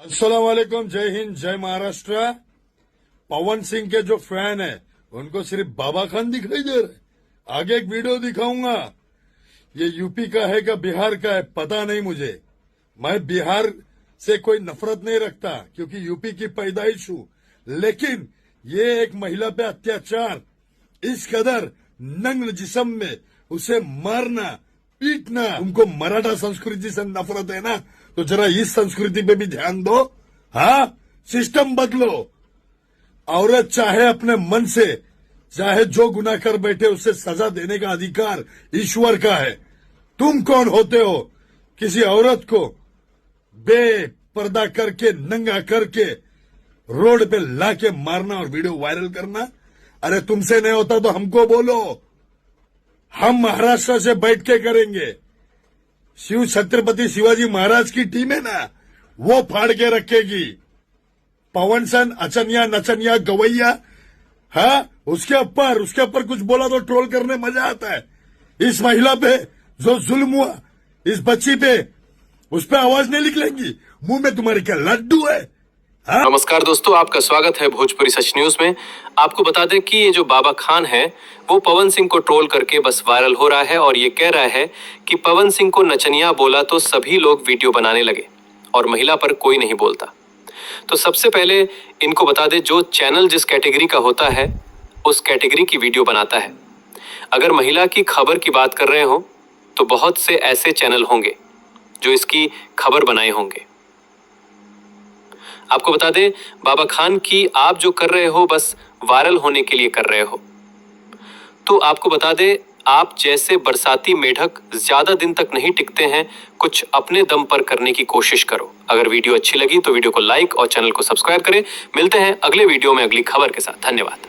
अस्सलाम वालेकुम, जय हिंद, जय महाराष्ट्र। पवन सिंह के जो फैन है उनको सिर्फ बाबा खान दिखाई दे रहे। आगे एक वीडियो दिखाऊंगा। ये यूपी का है क्या बिहार का है पता नहीं मुझे। मैं बिहार से कोई नफरत नहीं रखता क्योंकि यूपी की पैदाइश हूं, लेकिन ये एक महिला पे अत्याचार, इस कदर नग्न जिस्म में उसे मारना पीटना, उनको मराठा संस्कृति से नफरत है ना, तो जरा इस संस्कृति पे भी ध्यान दो। हाँ, सिस्टम बदलो। औरत चाहे अपने मन से चाहे जो गुनाह कर बैठे उसे सजा देने का अधिकार ईश्वर का है। तुम कौन होते हो किसी औरत को बेपर्दा करके नंगा करके रोड पे लाके मारना और वीडियो वायरल करना? अरे तुमसे नहीं होता तो हमको बोलो, हम महाराष्ट्र से बैठ के करेंगे। शिव छत्रपति शिवाजी महाराज की टीम है ना, वो फाड़ के रखेगी। पवन सन अचनिया नचनिया गवैया, हाँ, उसके ऊपर कुछ बोला तो ट्रोल करने मजा आता है। इस महिला पे जो जुल्म हुआ, इस बच्ची पे, उस पे आवाज नहीं निकलेंगी? मुंह में तुम्हारे क्या लड्डू है? हाँ? नमस्कार दोस्तों, आपका स्वागत है भोजपुरी सच न्यूज में। आपको बता दें कि ये जो बाबा खान है वो पवन सिंह को ट्रोल करके बस वायरल हो रहा है और ये कह रहा है कि पवन सिंह को नचनिया बोला तो सभी लोग वीडियो बनाने लगे और महिला पर कोई नहीं बोलता। तो सबसे पहले इनको बता दें, जो चैनल जिस कैटेगरी का होता है उस कैटेगरी की वीडियो बनाता है। अगर महिला की खबर की बात कर रहे हो तो बहुत से ऐसे चैनल होंगे जो इसकी खबर बनाए होंगे। आपको बता दें, बाबा खान की आप जो कर रहे हो बस वायरल होने के लिए कर रहे हो। तो आपको बता दें, आप जैसे बरसाती मेढक ज्यादा दिन तक नहीं टिकते हैं, कुछ अपने दम पर करने की कोशिश करो। अगर वीडियो अच्छी लगी तो वीडियो को लाइक और चैनल को सब्सक्राइब करें। मिलते हैं अगले वीडियो में अगली खबर के साथ। धन्यवाद।